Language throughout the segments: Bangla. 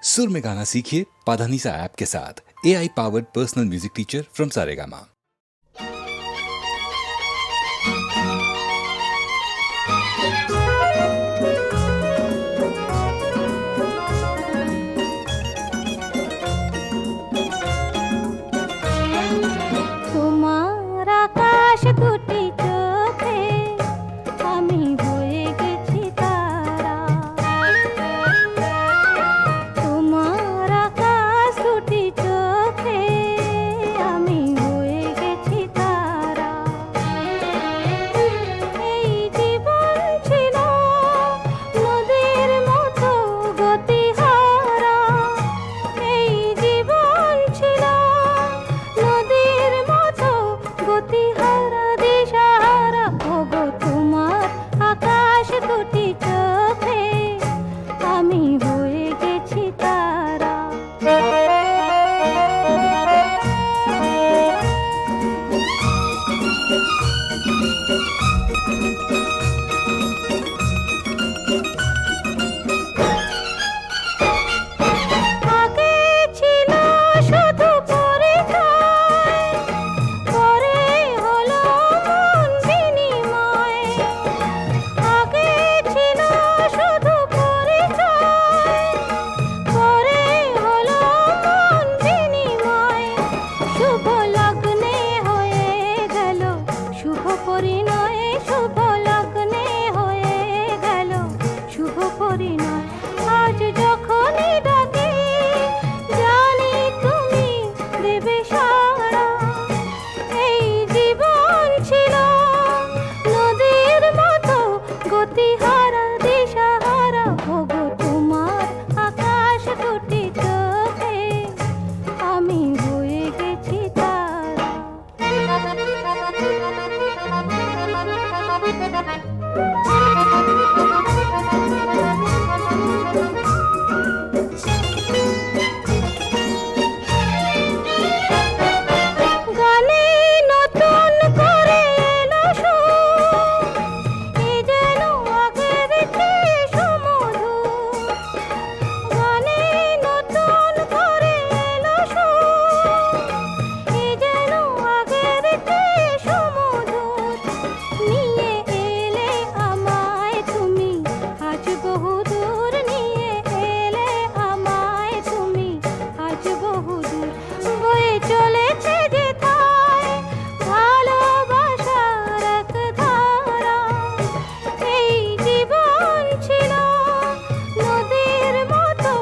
सुर में गाना सीखिए पाधानीसा ऐप के साथ। AI powered personal music teacher from Saregama. তোমার আকাশ দুটি চোখে আমি হয়ে গেছি তারা। তোমার আকাশ দুটি চোখে আমি হয়ে গেছি তারা। এই জীবন ছিল নদীর মতো গতিহারা। এই জীবন ছিল নদীর মতো গতিহারা দিশাহারা। ওগো তোমার আকাশ দুটি চোখে আমি হয়ে গেছি তারা। আগে ছিল শুধু পরিচয়, পরে হলো মন বিনিময়। আগে ছিল শুধু পরিচয়, পরে হলো মন বিনিময়। শুভ লগ্নে হয়ে গেল শুভ পরিণয়। শুভ লগ্নে হয়ে গেল শুভ পরিণয়। আজ যখনই ডাকি জানি তুমি দেবে সাড়া। এই জীবন ছিল নদীর মতো গতিহারা দিশাহারা। ওগো তোমার আকাশ দুটি চোখে আমি হয়ে গেছি তারা। গানে নতুন করে এলো সুর, এ যেন আগের চেয়ে সুমধুর। গানে নতুন করে এলো সুর, এ যেন আগের চেয়ে সুমধুর। নিয়ে এলে আমায় তুমি আজ বহুদূর। নিয়ে এলে আমায় তুমি আজ বহুদূর। বয়ে চলেছে যেথায় ভালোবাসার এক ধারা। এই জীবন ছিল নদীর মতো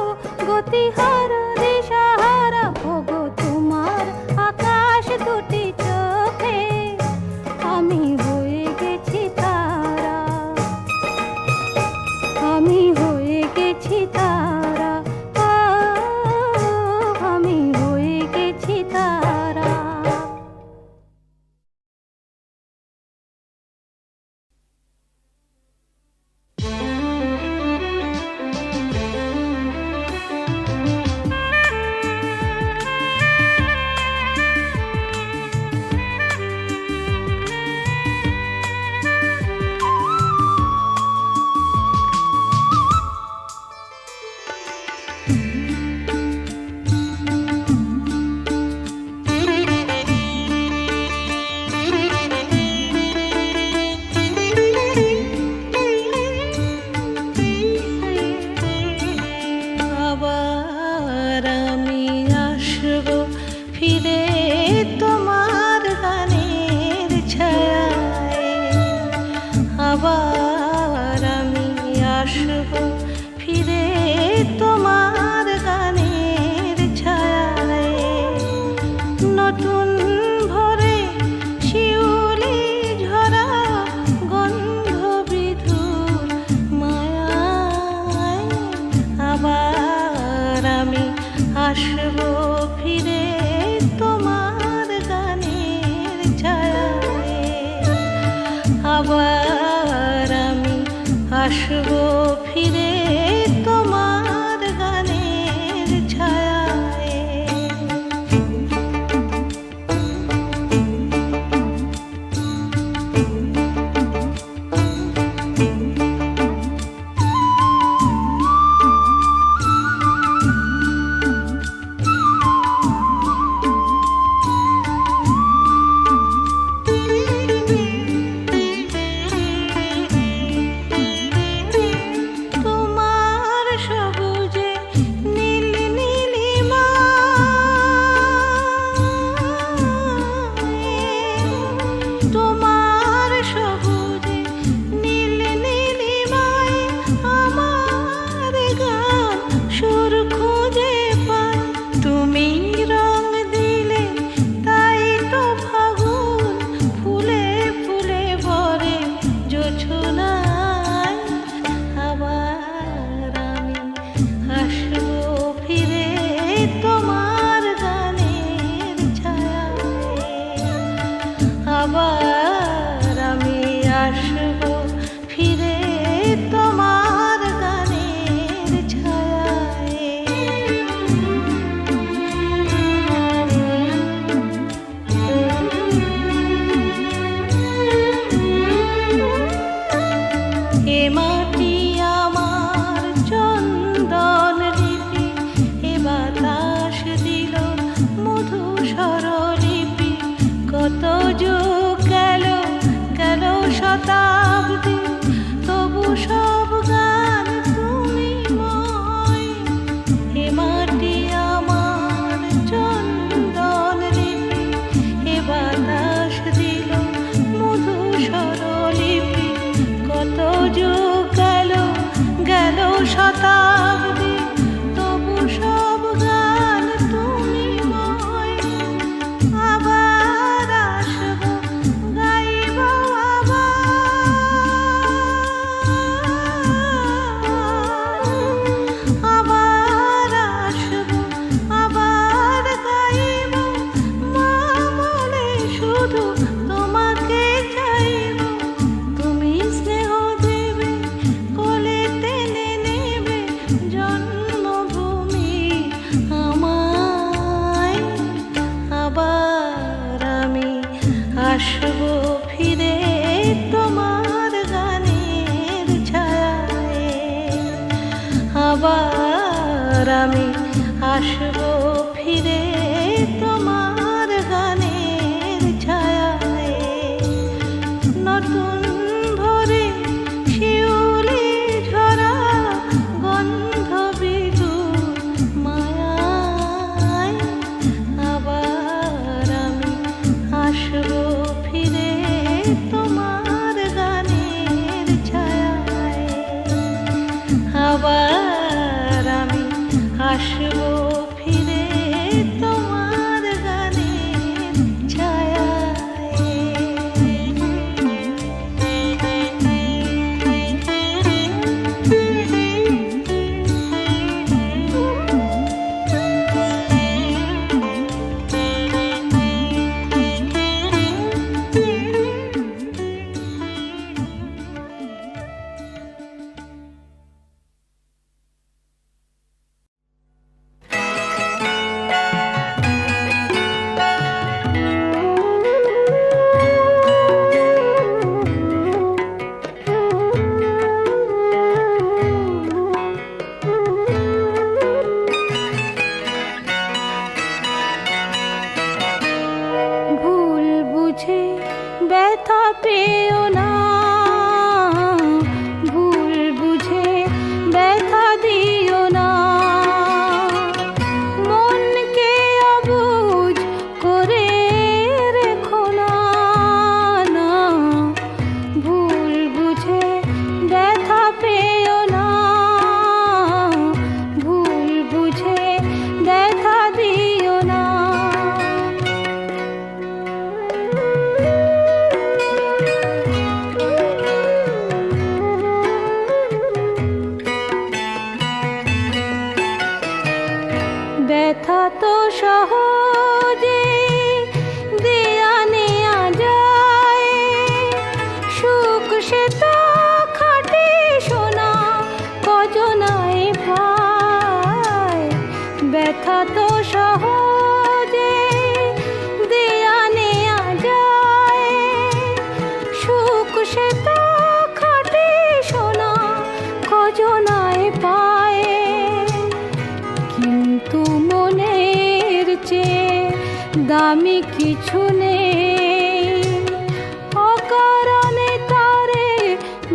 গতিহারা দিশাহারা। ওগো তোমার আকাশ দুটি চোখে আমি হয়ে গেছি তারা। আমি হয়ে গেছি তারা। আমি হয়ে গেছি তারা। আবার আমি আসবো ফিরে তোমার গানের ছায়ায়। আবার আমি আসবো ফিরে তোমার গানের ছায়ায়। নতুন ভোরে শিউলি ঝরা গন্ধ বিধুর মায়ায়। আবার আমি আসবো ফিরে তোমার গানের ছায়ায়। আবার আমি আসবো ফিরে তোমার গানের ছায়ায়। আবার আমি আসবো ফিরে তোমার গানের ছায়ায় নতুন ভোরে শিউলি ঝরা গন্ধ বিদুর মায়ায় আবার আমি আসবো ফিরে তোমার গানের ছায়ায় আবার আমি আসবো ফিরে তোমার গানের ভুল বুঝে ব্যথা পেও না, ভুল বুঝে ব্যথা দিও না, মনকে অবুঝ করে রেখো না, না ভুল বুঝে ব্যথা পেও না, ভুল বুঝে ব্যথা দিও না। ব্যথা তো সহজে দেয়া নেয়া যায়, সুখ সে তো খাটে সোনা কজনায় পায়। ব্যথা তো সহজে দেয়া নেয়া যায়, সুখ সে তো খাটে সোনা কজনায় পায়। কিন্তু মনের চেয়ে দামি কিছু নেই, অকারণে তারে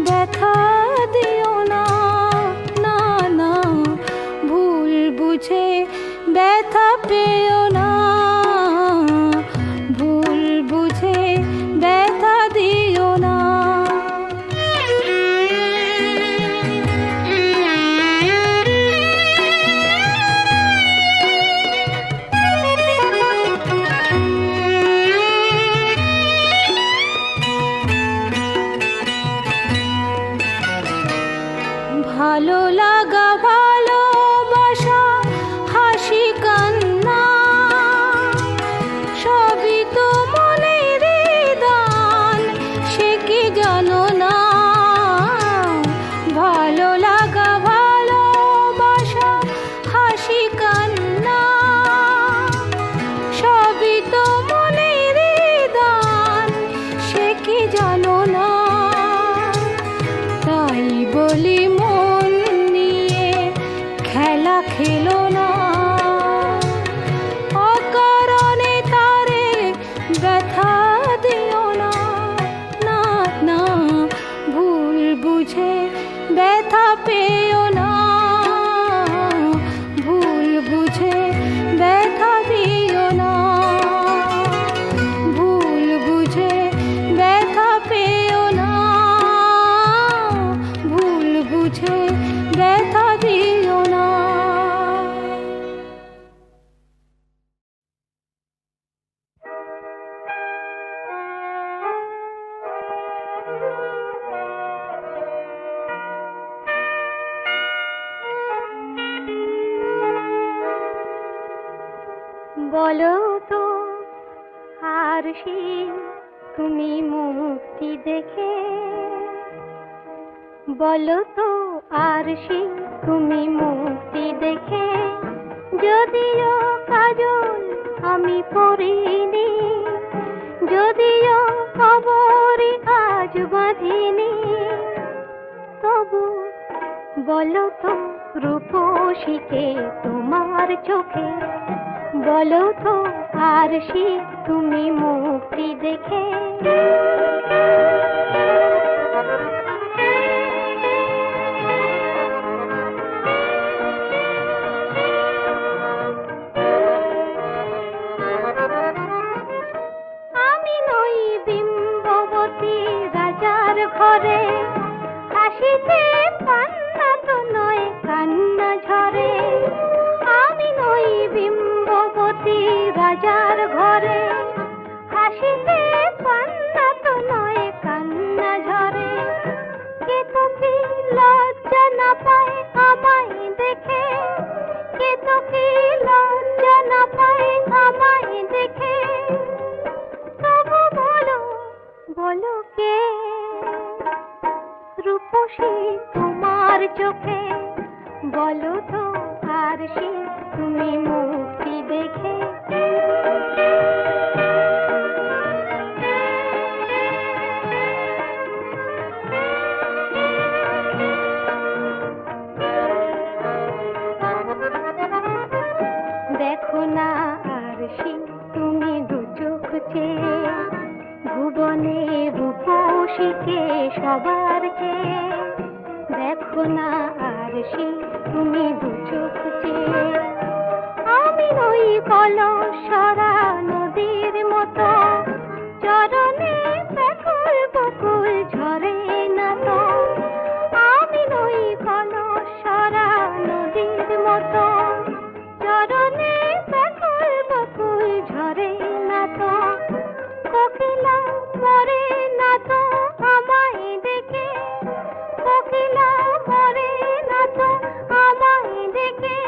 ব্যথা দিও না, না না ভুল বুঝে ব্যথা পেও না, ভুল বুঝে ব্যথা দিও না। ভালো লাগা ভালোবাসা হাসি কান্না সবই তো মনের দান, সে কি জানো না। ভালো লাগা ভালোবাসা হাসি কান্না সবই তো মনের দান, সে কি জানো না। তাই বলি মন নিয়ে খেলা খেলো না, অকারণে তারে ব্যথা দিও না, না না ভুল বুঝে ব্যথা পেও না, ভুল বুঝে ব্যথা দিও না, ভুল বুঝে ব্যথা পেও না, ভুল বুঝে ব্যথা দিও না। বলো তো আরশি তুমি মুক্তি দেখে, বলো তো আরশি তুমি মুক্তি দেখে, যদিও কাজল আমি পরিনি, যদিও কবরে আজ বাঁধিনি, তবু বলো তো রূপসীকে তোমার চোখে, বলো তো আর সে তুমি মুক্তি দেখে। আমি নই বিম্ববতী রাজার ঘরে, হাসিতে পান্না তো নয় কান্না ঝরে। আমি নই বিম্ববতী রাজার ঘরে, হাসিতে পান্না তো নয় কান্না ঝরে। কে তো কি লজ্জা না পায় আমায় দেখে, কে তো কি লজ্জা না পায় আমায় দেখে। তবু বলো, বলো কে রূপসী তোমার চোখে, বলো তো আর সে তুমি মুক্তি দেখে। দেখো না আর সে তুমি দু চোখ চেয়ে, ভুবনে রূপসীকে সবার চেয়ে। দেখো না আর সে তুমি দু চোখ চেয়ে। আমি নই কলসরা নদীর মতো, চরণে ব্যাকুল বকুল ঝরে না তো। আমি নই কলসরা নদীর মতো, চরণে ব্যাকুল বকুল ঝরে না তো। কোকিলা মরে না তো আমায় দেখে, কোকিলা মরে না তো আমায় দেখে।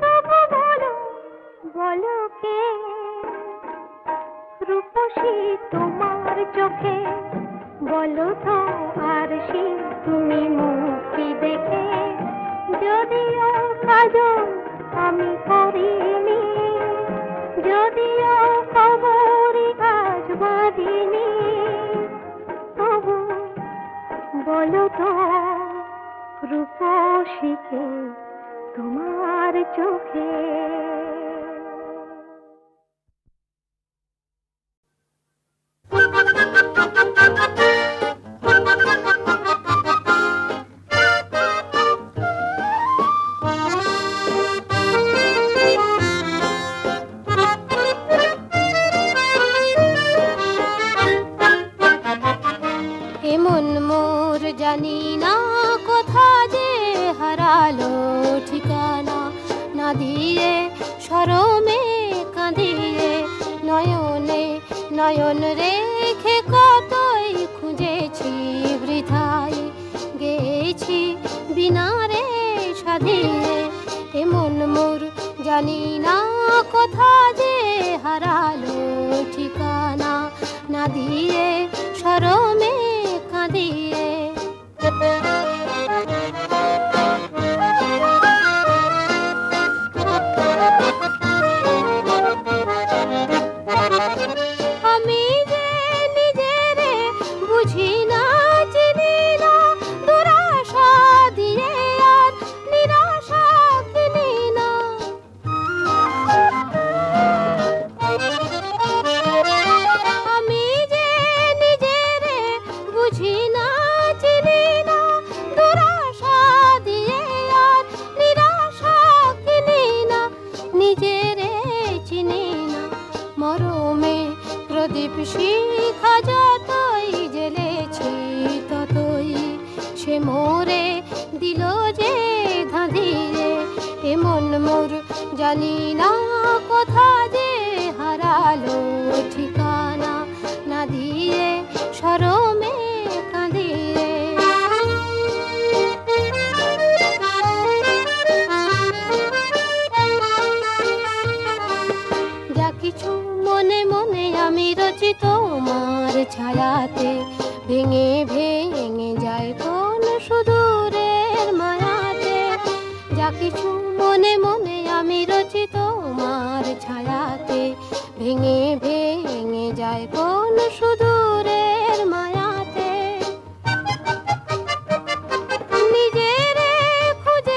তবু বলো, বলো কে রূপসী তোমার চোখে, বলো তো আর সে তুমি মুক্তি দেখে। যদিও কাজল আমি করিনি, যদিও কবরি আজ বাঁধিনি, তবু বলো তো রূপসীকে তোমার চোখে। এমন মোর জানি না কোথা যে হারালো ঠিকানা, না দিয়ে শরমে কাঁদিয়ে নয়নে নয়ন রেখে কতই খুঁজেছি বৃথায়, গেছি বিনা রে সাধিয়ে। এমন মোর জানি না কোথা যে হারালো ঠিকানা, না দিয়ে শরমে কাঁদিয়ে। আমি যে নিজেরে বুঝি না, চিনি না, দুরাশা দিয়ে আর নিরাশা কিনি না। আমি যে নিজেরে বুঝি না, চিনি না, দুরাশা দিয়ে আর নিরাশা কিনি না। নিজেরে চিনি না, মরমে প্রদীপ শিখা যতই জ্বেলেছি ততই সে মোরে দিল যে ধাঁধিয়ে। এমন মোর জানি না কোথা যে হারালো ঠিকানা, না দিয়ে শরমে কাঁদিয়ে। যা কিছু মনে মনে আমি রচি তোমার ছায়াতে, ভেঙে ভেঙে যায় কোন সুদূরের মায়াতে। যা কিছু মনে মনে আমি রচি তোমার ছায়াতে, ভেঙে ভেঙে যায় কোন সুদূরের মায়াতে। নিজেরে খুঁজে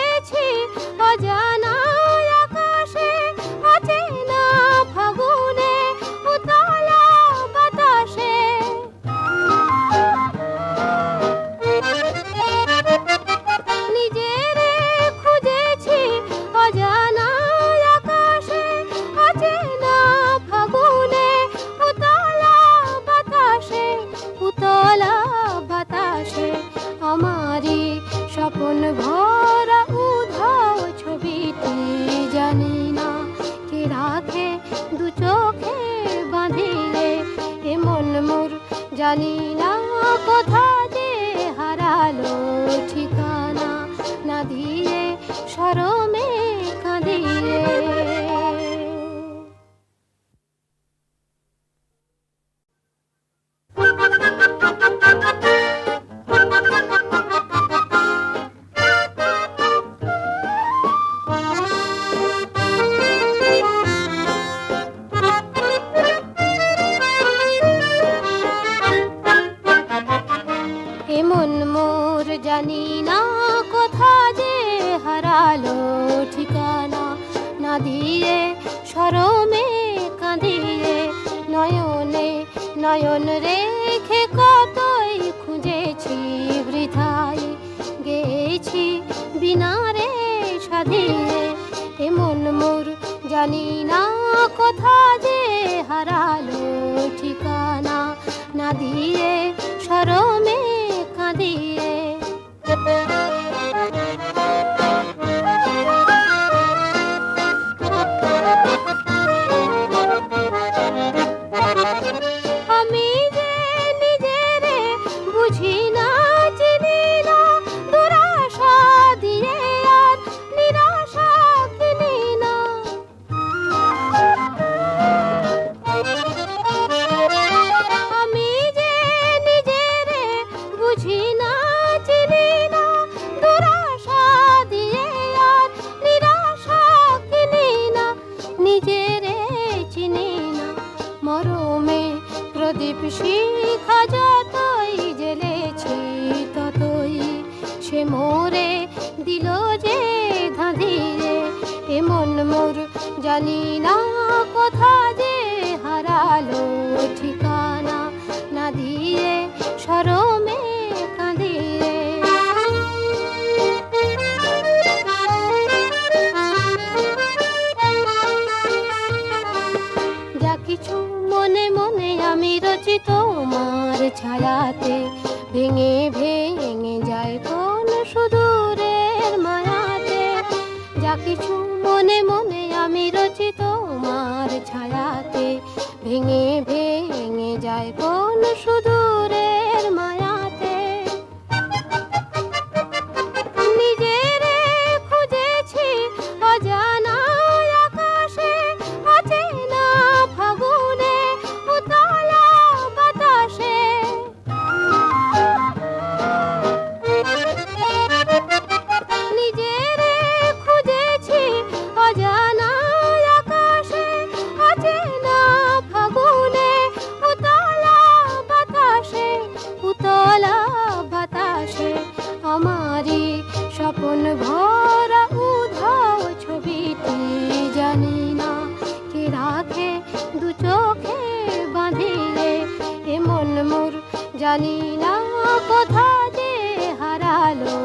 জানি না কোথা যে হারালো ঠিকানা না দিয়ে শরমে কাঁদিয়ে। এমন মোর জানি না কোথা যে হারালো ঠিকানা না দিয়ে শরমে কাঁদিয়ে। নয়নে নয়ন রেখে কতই খুঁজেছি বৃথায় গেছি বিনা রে সাধিয়ে। এমন মোর জানি না কোথা যে হারালো ঠিকানা না দিয়ে শরমে কাঁদিয়ে। আমি যে নিজেরে বুঝি না চিনি না দুরাশা দিয়ে আর নিরাশা কিনি না। আমি যে নিজেরে বুঝি না চিনি না দুরাশা দিয়ে আর নিরাশা কিনি না। নিজেরে চিনি না মরমে প্রদীপ শিখা যতই জ্বেলেছি ততই সে মোরে দিল যে ধাঁধিয়ে। এমন মোর জানি না কোথা যে হারালো ঠিকানা না দিয়ে শরমে কাঁদিয়ে। যা কিছু মনে মনে আমি রচি তোমার ছায়াতে ভেঙে ভেঙে যায় কোন সুদূরের মায়াতে। যা কিছু মনে মনে আমি রচি তোমার ছায়াতে ভেঙে ভেঙে যায় কোন সুদূরের মায়াতে। নিজেরে খুঁজেছি অজানা আকাশে অচেনা ফাগুনে উতলা বাতাসে। নিজেরে খুঁজেছি অজানা আকাশে অচেনা ফাগুনে উতলা বাতাসে। উতলা বাতাসে আমারি স্বপন ভরা উধাও ছবিটি জানি না কে রাখে দু চোখে বাঁধিয়ে। এমন মোর জানি না কোথা যে হারালো